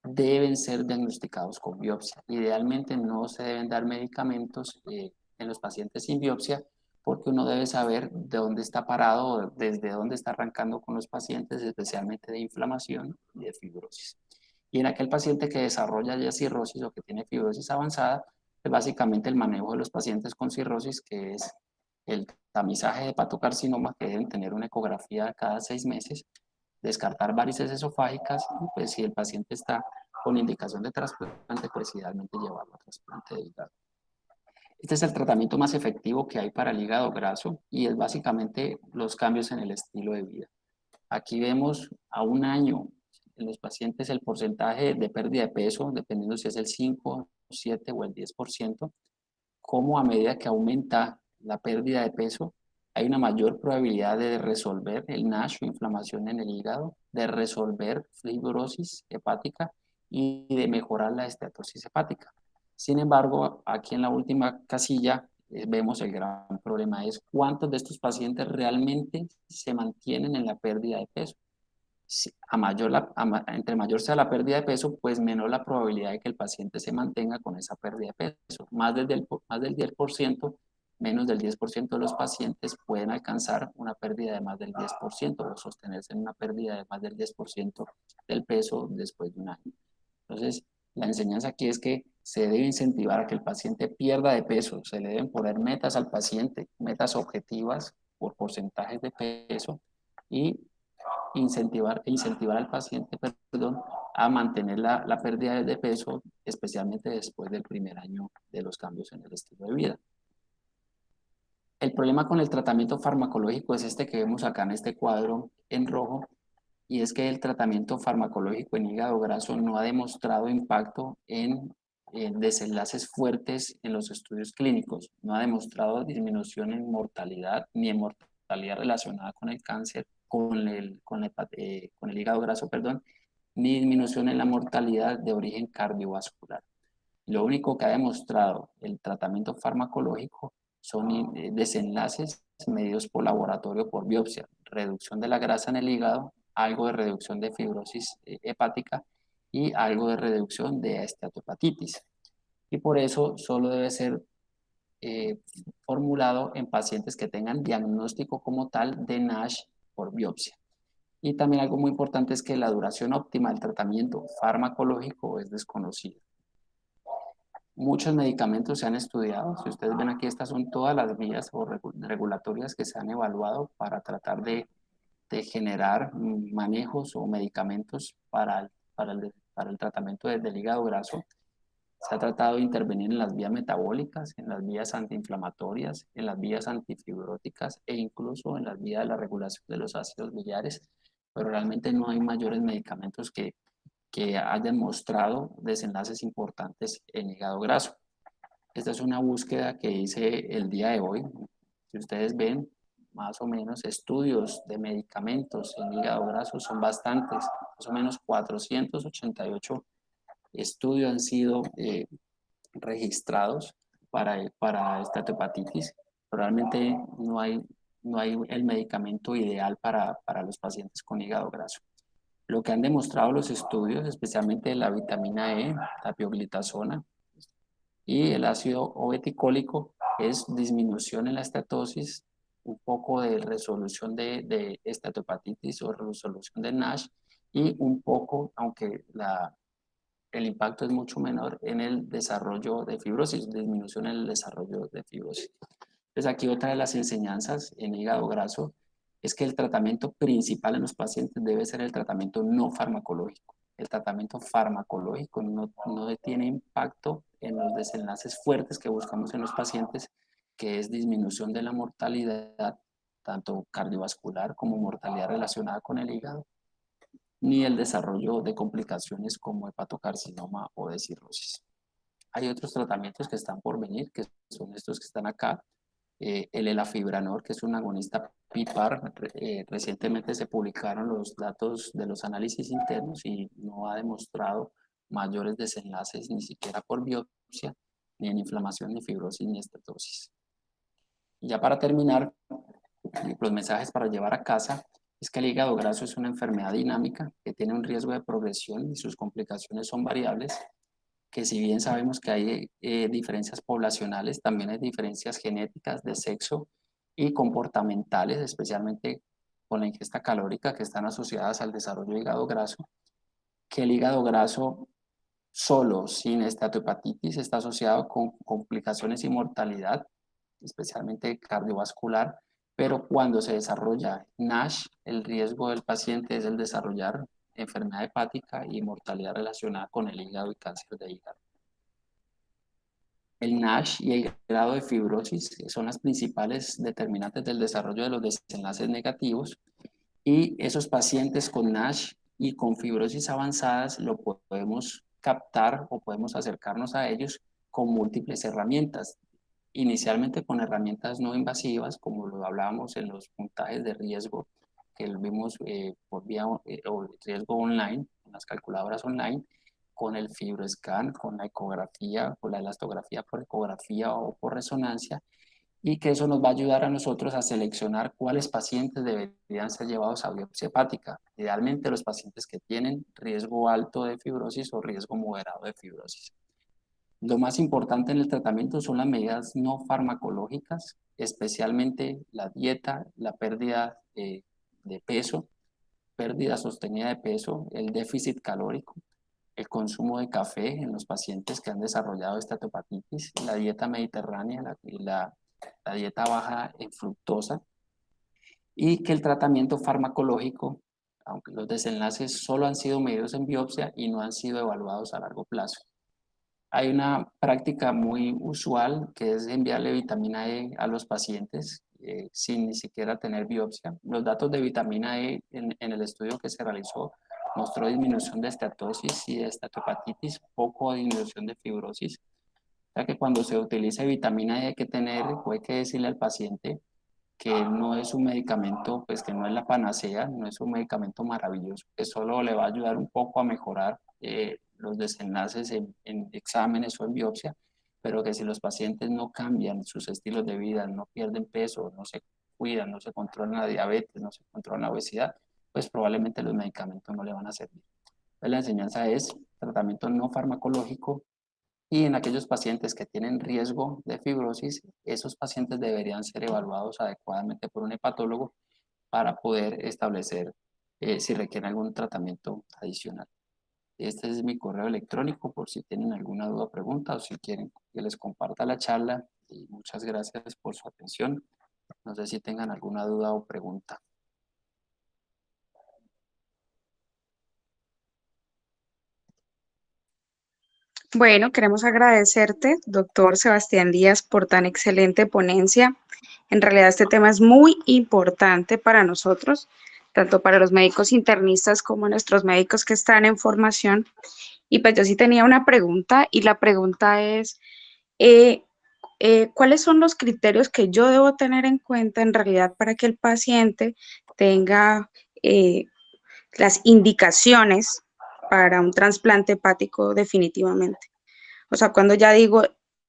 deben ser diagnosticados con biopsia. Idealmente no se deben dar medicamentos en los pacientes sin biopsia porque uno debe saber de dónde está parado, desde dónde está arrancando con los pacientes, especialmente de inflamación y de fibrosis. Y en aquel paciente que desarrolla ya cirrosis o que tiene fibrosis avanzada, es básicamente el manejo de los pacientes con cirrosis, que es el tamizaje de hepatocarcinoma, que deben tener una ecografía cada 6 meses, descartar varices esofágicas y pues si el paciente está con indicación de trasplante, pues idealmente llevarlo a trasplante de hígado. Este es el tratamiento más efectivo que hay para el hígado graso y es básicamente los cambios en el estilo de vida. Aquí vemos a un año en los pacientes el porcentaje de pérdida de peso, dependiendo si es el 5, 7 o el 10%, cómo a medida que aumenta la pérdida de peso, hay una mayor probabilidad de resolver el NASH o inflamación en el hígado, de resolver fibrosis hepática y de mejorar la esteatosis hepática. Sin embargo, aquí en la última casilla vemos el gran problema, es cuántos de estos pacientes realmente se mantienen en la pérdida de peso. Si entre mayor sea la pérdida de peso, pues menor la probabilidad de que el paciente se mantenga con esa pérdida de peso. Más del 10%, menos del 10% de los pacientes pueden alcanzar una pérdida de más del 10% o sostenerse en una pérdida de más del 10% del peso después de un año. Entonces, la enseñanza aquí es que se debe incentivar a que el paciente pierda de peso, se le deben poner metas al paciente, metas objetivas por porcentajes de peso y incentivar al paciente, perdón, a mantener la pérdida de peso, especialmente después del primer año de los cambios en el estilo de vida. El problema con el tratamiento farmacológico es este que vemos acá en este cuadro en rojo, y es que el tratamiento farmacológico en hígado graso no ha demostrado impacto en desenlaces fuertes en los estudios clínicos, no ha demostrado disminución en mortalidad ni en mortalidad relacionada con el cáncer, con el hígado graso, perdón, ni disminución en la mortalidad de origen cardiovascular. Lo único que ha demostrado el tratamiento farmacológico son desenlaces medidos por laboratorio por biopsia, reducción de la grasa en el hígado, algo de reducción de fibrosis hepática y algo de reducción de esteatohepatitis. Y por eso solo debe ser eh, formulado en pacientes que tengan diagnóstico como tal de NASH por biopsia. Y también algo muy importante es que la duración óptima del tratamiento farmacológico es desconocida. Muchos medicamentos se han estudiado. Si ustedes ven aquí, estas son todas las vías regulatorias que se han evaluado para tratar de generar manejos o medicamentos para el tratamiento del hígado graso. Se ha tratado de intervenir en las vías metabólicas, en las vías antiinflamatorias, en las vías antifibróticas e incluso en las vías de la regulación de los ácidos biliares, pero realmente no hay mayores medicamentos que hayan mostrado desenlaces importantes en hígado graso. Esta es una búsqueda que hice el día de hoy. Si ustedes ven, más o menos estudios de medicamentos en hígado graso son bastantes, más o menos 488 estudios han sido registrados para esta hepatitis. Realmente no hay el medicamento ideal para los pacientes con hígado graso. Lo que han demostrado los estudios, especialmente la vitamina E, la pioglitazona y el ácido obeticólico, es disminución en la estatosis, un poco de resolución de esteatohepatitis o resolución de NASH y un poco, aunque el impacto es mucho menor en el desarrollo de fibrosis, disminución en el desarrollo de fibrosis. Entonces aquí otra de las enseñanzas en hígado graso es que el tratamiento principal en los pacientes debe ser el tratamiento no farmacológico. el tratamiento farmacológico no tiene impacto en los desenlaces fuertes que buscamos en los pacientes, que es disminución de la mortalidad, tanto cardiovascular como mortalidad relacionada con el hígado, ni el desarrollo de complicaciones como hepatocarcinoma o de cirrosis. Hay otros tratamientos que están por venir, que son estos que están acá. El elafibranor, que es un agonista PPAR, recientemente se publicaron los datos de los análisis internos y no ha demostrado mayores desenlaces ni siquiera por biopsia, ni en inflamación, ni fibrosis, ni estetosis. Y ya para terminar, los mensajes para llevar a casa es que el hígado graso es una enfermedad dinámica que tiene un riesgo de progresión y sus complicaciones son variables, que si bien sabemos que hay diferencias poblacionales, también hay diferencias genéticas de sexo y comportamentales, especialmente con la ingesta calórica, que están asociadas al desarrollo de hígado graso, que el hígado graso solo, sin esteatohepatitis, está asociado con complicaciones y mortalidad, especialmente cardiovascular, pero cuando se desarrolla NASH, el riesgo del paciente es el desarrollar enfermedad hepática y mortalidad relacionada con el hígado y cáncer de hígado. El NASH y el grado de fibrosis son las principales determinantes del desarrollo de los desenlaces negativos, y esos pacientes con NASH y con fibrosis avanzadas lo podemos captar o podemos acercarnos a ellos con múltiples herramientas. Inicialmente con herramientas no invasivas, como lo hablábamos en los puntajes de riesgo que lo vimos por vía o riesgo online, en las calculadoras online, con el FibroScan, con la ecografía, con la elastografía por ecografía o por resonancia, y que eso nos va a ayudar a nosotros a seleccionar cuáles pacientes deberían ser llevados a biopsia hepática. Idealmente los pacientes que tienen riesgo alto de fibrosis o riesgo moderado de fibrosis. Lo más importante en el tratamiento son las medidas no farmacológicas, especialmente la dieta, la pérdida de peso, pérdida sostenida de peso, el déficit calórico, el consumo de café en los pacientes que han desarrollado esteatohepatitis, la dieta mediterránea y la dieta baja en fructosa, y que el tratamiento farmacológico, aunque los desenlaces solo han sido medidos en biopsia y no han sido evaluados a largo plazo. Hay una práctica muy usual que es enviarle vitamina E a los pacientes sin ni siquiera tener biopsia. Los datos de vitamina E en el estudio que se realizó mostró disminución de estatosis y de estatohepatitis, poco disminución de fibrosis. O sea que cuando se utiliza vitamina E hay que tener, o hay que decirle al paciente que no es un medicamento, pues que no es la panacea, no es un medicamento maravilloso, que solo le va a ayudar un poco a mejorar los desenlaces en exámenes o en biopsia, pero que si los pacientes no cambian sus estilos de vida, no pierden peso, no se cuidan, no se controlan la diabetes, no se controlan la obesidad, pues probablemente los medicamentos no le van a servir. Entonces, la enseñanza es tratamiento no farmacológico, y en aquellos pacientes que tienen riesgo de fibrosis, esos pacientes deberían ser evaluados adecuadamente por un hepatólogo para poder establecer si requieren algún tratamiento adicional. Este es mi correo electrónico por si tienen alguna duda o pregunta, o si quieren que les comparta la charla. Y muchas gracias por su atención. No sé si tengan alguna duda o pregunta. Bueno, queremos agradecerte, doctor Sebastián Díaz, por tan excelente ponencia. En realidad este tema es muy importante para nosotros, tanto para los médicos internistas como nuestros médicos que están en formación. Y pues yo sí tenía una pregunta, y la pregunta es, eh, ¿cuáles son los criterios que yo debo tener en cuenta en realidad para que el paciente tenga eh, las indicaciones para un trasplante hepático definitivamente? O sea, cuando ya digo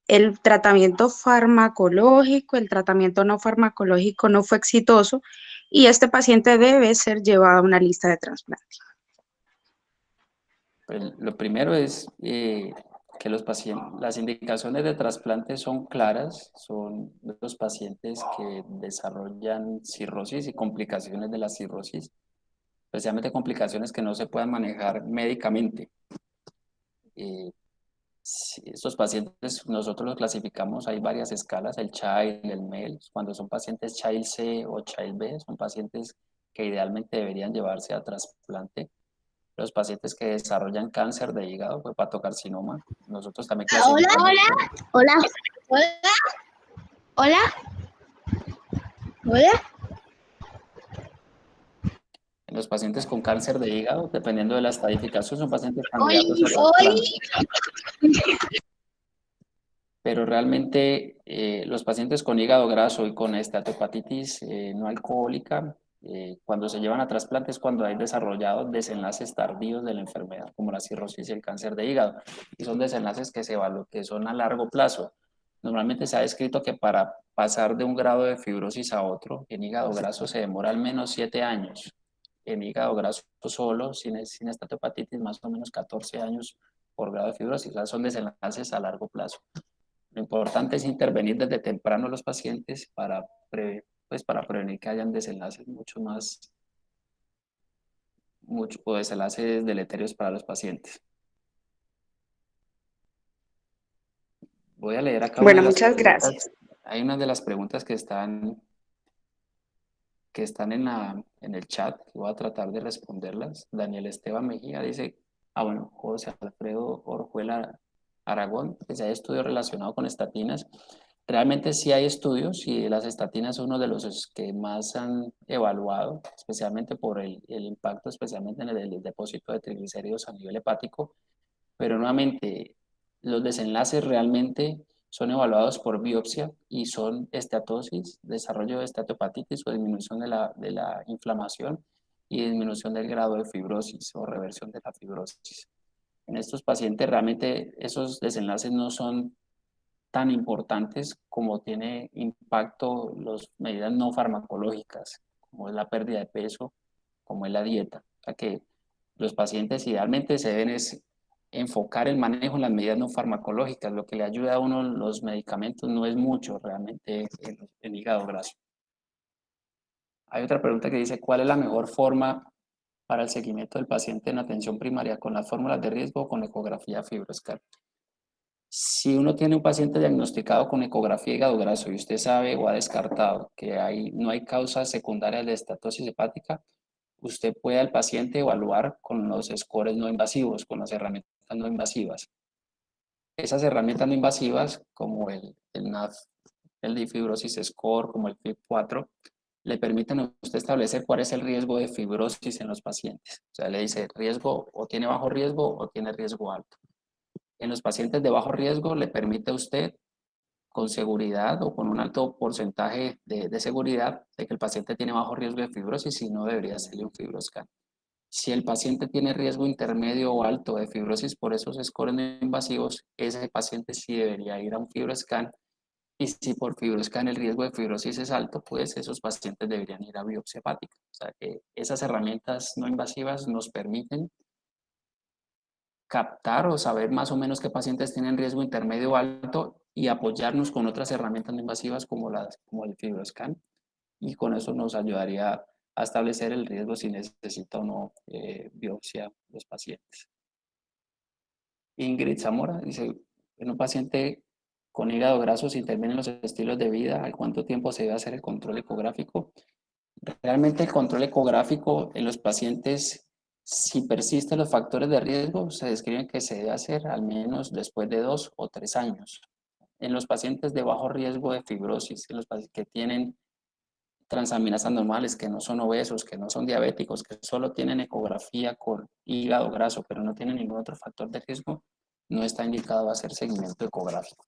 el tratamiento farmacológico, el tratamiento no farmacológico no fue exitoso y este paciente debe ser llevado a una lista de trasplante. Pues, lo primero es que los pacientes, las indicaciones de trasplante son claras, son los pacientes que desarrollan cirrosis y complicaciones de la cirrosis, especialmente complicaciones que no se puedan manejar médicamente. Estos pacientes nosotros los clasificamos, hay varias escalas, el Child, el MEL. Cuando son pacientes Child C o Child B, son pacientes que idealmente deberían llevarse a trasplante. los pacientes que desarrollan cáncer de hígado, hepatocarcinoma. Nosotros también Hola, clasificamos. hola, hola, hola, hola. En los pacientes con cáncer de hígado, dependiendo de la estadificación, son pacientes candidatos Oli, a trasplante. oli. Pero realmente los pacientes con hígado graso y con esteatopatitis no alcohólica, cuando se llevan a trasplante es cuando hay desarrollado desenlaces tardíos de la enfermedad, como la cirrosis y el cáncer de hígado. Y son desenlaces que son a largo plazo. Normalmente se ha descrito que para pasar de un grado de fibrosis a otro, en hígado graso se demora al menos 7 años. En hígado graso solo, sin esteatopatitis, más o menos 14 años por grado de fibrosis. O sea, son desenlaces a largo plazo. Lo importante es intervenir desde temprano a los pacientes para prevenir que hayan desenlaces o desenlaces deleterios para los pacientes. Voy a leer acá una Bueno, de las muchas preguntas. gracias. Hay una de las preguntas que están en el chat, que voy a tratar de responderlas. Daniel Esteban Mejía dice, bueno, José Alfredo Orjuela Aragón, que si hay estudios relacionados con estatinas. Realmente sí hay estudios y las estatinas son uno de los que más han evaluado, especialmente por el impacto, especialmente en el depósito de triglicéridos a nivel hepático, pero nuevamente los desenlaces realmente son evaluados por biopsia y son esteatosis, desarrollo de esteatopatitis o disminución de la inflamación y disminución del grado de fibrosis o reversión de la fibrosis. En estos pacientes realmente esos desenlaces no son tan importantes como tiene impacto las medidas no farmacológicas, como es la pérdida de peso, como es la dieta. O sea que los pacientes idealmente se deben enfocar el manejo en las medidas no farmacológicas. Lo que le ayuda a uno los medicamentos no es mucho realmente en hígado graso. Hay otra pregunta que dice, ¿cuál es la mejor forma para el seguimiento del paciente en atención primaria, con las fórmulas de riesgo o con ecografía FibroScan? Si uno tiene un paciente diagnosticado con ecografía hígado graso y usted sabe o ha descartado que no hay causas secundarias de estatosis hepática, usted puede al paciente evaluar con los scores no invasivos, con las herramientas no invasivas. Esas herramientas no invasivas, como el NAF, el de fibrosis score, como el FIB4, le permiten a usted establecer cuál es el riesgo de fibrosis en los pacientes. O sea, le dice riesgo o tiene bajo riesgo o tiene riesgo alto. En los pacientes de bajo riesgo le permite a usted con seguridad o con un alto porcentaje de seguridad de que el paciente tiene bajo riesgo de fibrosis y no debería hacerle un fibroscan. Si el paciente tiene riesgo intermedio o alto de fibrosis por esos scores no invasivos, ese paciente sí debería ir a un fibroscan. Y si por fibroscan el riesgo de fibrosis es alto, pues esos pacientes deberían ir a biopsia hepática. O sea que esas herramientas no invasivas nos permiten captar o saber más o menos qué pacientes tienen riesgo intermedio o alto y apoyarnos con otras herramientas no invasivas como el FibroScan, y con eso nos ayudaría a establecer el riesgo si necesita o no biopsia los pacientes. Ingrid Zamora dice, en un paciente con hígado graso, si intervienen los estilos de vida, ¿al cuánto tiempo se debe hacer el control ecográfico? Realmente el control ecográfico en los pacientes, si persisten los factores de riesgo, se describen que se debe hacer al menos después de 2 o 3 años. En los pacientes de bajo riesgo de fibrosis, en los pacientes que tienen transaminasas normales, que no son obesos, que no son diabéticos, que solo tienen ecografía con hígado graso, pero no tienen ningún otro factor de riesgo, no está indicado hacer seguimiento ecográfico.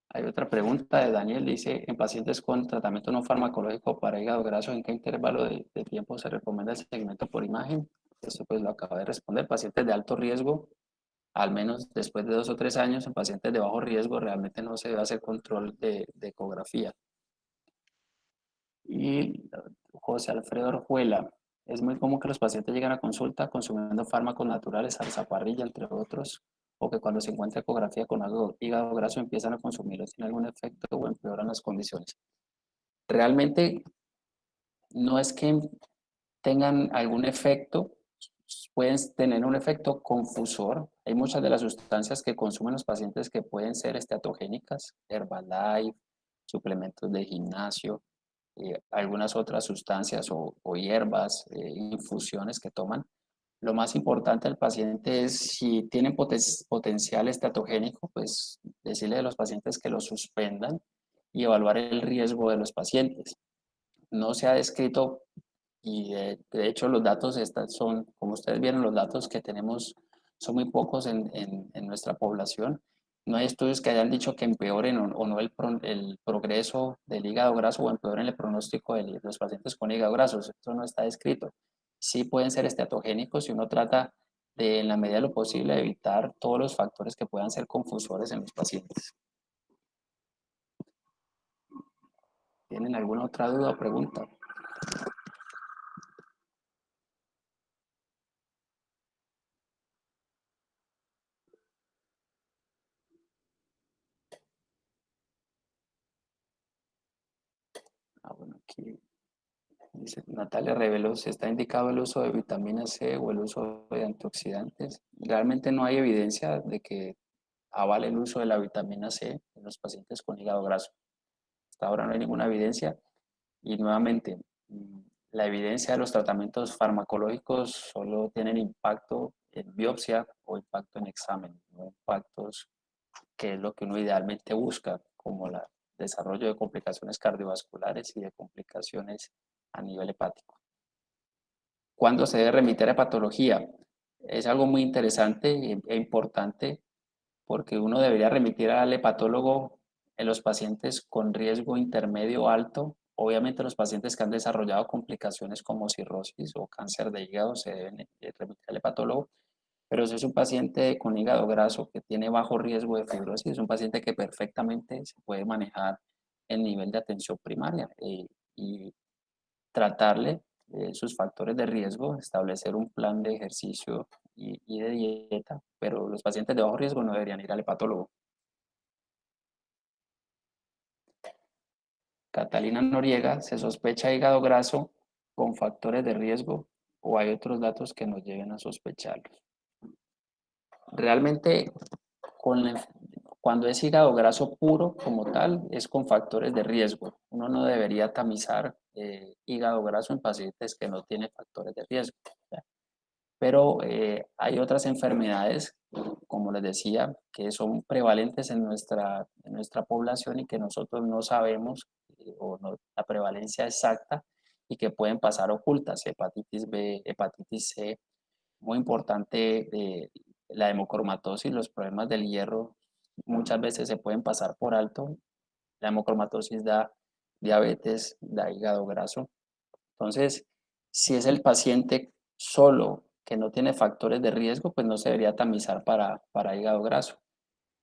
Hay otra pregunta de Daniel, dice, en pacientes con tratamiento no farmacológico para hígado graso, ¿en qué intervalo de tiempo se recomienda el seguimiento por imagen? Eso pues lo acaba de responder. Pacientes de alto riesgo, al menos después de 2 o 3 años. En pacientes de bajo riesgo realmente no se debe hacer control de ecografía. Y José Alfredo Orjuela, es muy común que los pacientes lleguen a consulta consumiendo fármacos naturales, alzaparrilla, entre otros, o que cuando se encuentra ecografía con algo hígado graso empiezan a consumirlos sin algún efecto o empeoran las condiciones. Realmente no es que tengan algún efecto, pueden tener un efecto confusor. Hay muchas de las sustancias que consumen los pacientes que pueden ser esteatogénicas, Herbalife, suplementos de gimnasio, algunas otras sustancias o hierbas, infusiones que toman. Lo más importante al paciente es si tienen potencial estatogénico, pues decirle a los pacientes que lo suspendan y evaluar el riesgo de los pacientes. No se ha descrito y de hecho los datos son, como ustedes vieron, los datos que tenemos son muy pocos en nuestra población. No hay estudios que hayan dicho que empeoren o no el progreso del hígado graso o empeoren el pronóstico de los pacientes con hígado graso. Eso no está descrito. Sí pueden ser esteatogénicos si uno trata de, en la medida de lo posible, evitar todos los factores que puedan ser confusores en los pacientes. ¿Tienen alguna otra duda o pregunta? Bueno, aquí dice Natalia reveló si está indicado el uso de vitamina C o el uso de antioxidantes. Realmente no hay evidencia de que avale el uso de la vitamina C en los pacientes con hígado graso. Hasta ahora no hay ninguna evidencia y nuevamente la evidencia de los tratamientos farmacológicos solo tienen impacto en biopsia o impacto en examen, no impactos que es lo que uno idealmente busca, como el desarrollo de complicaciones cardiovasculares y de complicaciones a nivel hepático. ¿Cuándo se debe remitir a hepatología? Es algo muy interesante e importante porque uno debería remitir al hepatólogo en los pacientes con riesgo intermedio alto. Obviamente los pacientes que han desarrollado complicaciones como cirrosis o cáncer de hígado se deben remitir al hepatólogo, pero si es un paciente con hígado graso que tiene bajo riesgo de fibrosis, es un paciente que perfectamente se puede manejar en nivel de atención primaria y tratarle sus factores de riesgo, establecer un plan de ejercicio y de dieta, pero los pacientes de bajo riesgo no deberían ir al hepatólogo. Catalina Noriega, ¿se sospecha hígado graso con factores de riesgo o hay otros datos que nos lleven a sospecharlos? Realmente, cuando es hígado graso puro como tal, es con factores de riesgo. Uno no debería tamizar hígado graso en pacientes que no tienen factores de riesgo. ¿Ya? Pero hay otras enfermedades, como les decía, que son prevalentes en nuestra población y que nosotros no sabemos o no, la prevalencia exacta y que pueden pasar ocultas, hepatitis B, hepatitis C, muy importante, la hemocromatosis, los problemas del hierro muchas veces se pueden pasar por alto. La hemocromatosis da diabetes, da hígado graso. Entonces, si es el paciente solo que no tiene factores de riesgo, pues no se debería tamizar para hígado graso.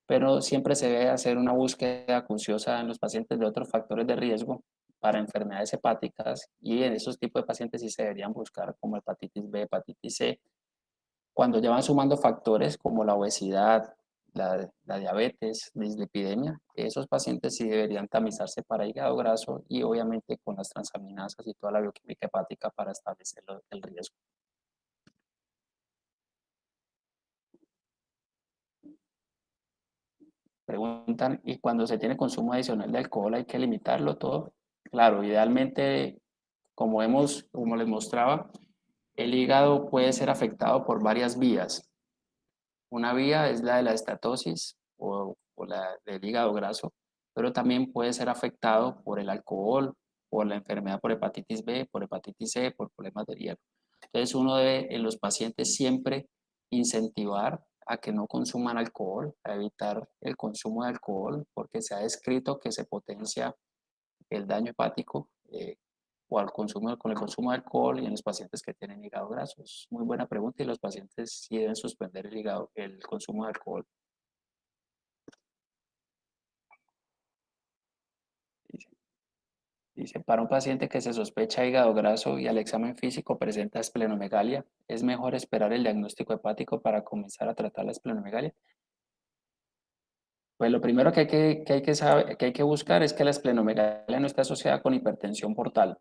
Pero siempre se debe hacer una búsqueda acuciosa en los pacientes de otros factores de riesgo para enfermedades hepáticas y en esos tipos de pacientes sí se deberían buscar como hepatitis B, hepatitis C. Cuando ya van sumando factores como la obesidad, la diabetes, dislipidemia, esos pacientes sí deberían tamizarse para hígado graso y obviamente con las transaminasas y toda la bioquímica hepática para establecer el riesgo. Preguntan, ¿y cuando se tiene consumo adicional de alcohol hay que limitarlo todo? Claro, idealmente, como les mostraba, el hígado puede ser afectado por varias vías. Una vía es la de la estatosis o la del hígado graso, pero también puede ser afectado por el alcohol, por la enfermedad por hepatitis B, por hepatitis C, por problemas de hierro. Entonces uno debe en los pacientes siempre incentivar a que no consuman alcohol, a evitar el consumo de alcohol, porque se ha descrito que se potencia el daño hepático o con el consumo de alcohol y en los pacientes que tienen hígado graso. Es muy buena pregunta y los pacientes sí deben suspender el consumo de alcohol. Dice, para un paciente que se sospecha hígado graso y al examen físico presenta esplenomegalia, ¿es mejor esperar el diagnóstico hepático para comenzar a tratar la esplenomegalia? Pues lo primero que hay que buscar es que la esplenomegalia no esté asociada con hipertensión portal.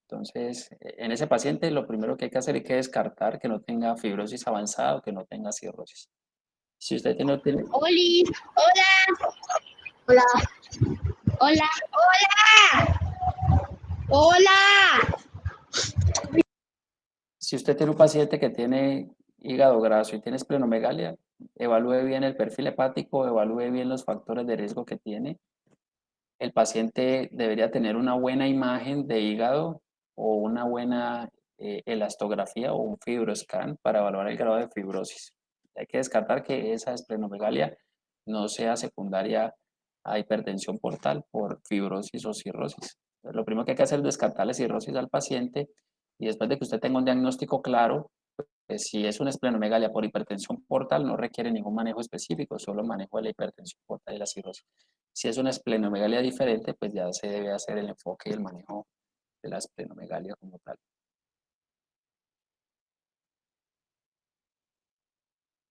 Entonces, en ese paciente lo primero que hay que hacer es que descartar que no tenga fibrosis avanzada o que no tenga cirrosis. Si usted tiene... Oli, hola. Hola. Hola. Hola. Hola. Si usted tiene un paciente que tiene hígado graso y tiene esplenomegalia, evalúe bien el perfil hepático, evalúe bien los factores de riesgo que tiene. El paciente debería tener una buena imagen de hígado o una buena elastografía o un fibroscan para evaluar el grado de fibrosis. Hay que descartar que esa esplenomegalia no sea secundaria a hipertensión portal por fibrosis o cirrosis. Lo primero que hay que hacer es descartar la cirrosis al paciente y después de que usted tenga un diagnóstico claro, pues si es una esplenomegalia por hipertensión portal, no requiere ningún manejo específico, solo manejo de la hipertensión portal y la cirrosis. Si es una esplenomegalia diferente, pues ya se debe hacer el enfoque y el manejo de la esplenomegalia como tal.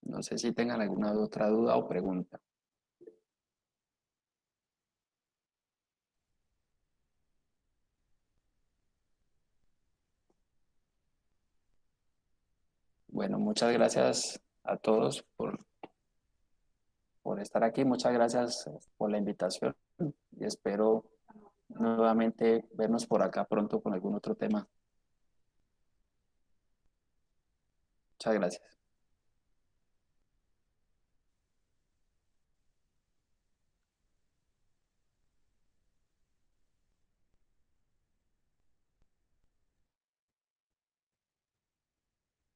No sé si tengan alguna otra duda o pregunta. Bueno, muchas gracias a todos por estar aquí. Muchas gracias por la invitación y espero nuevamente vernos por acá pronto con algún otro tema. Muchas gracias.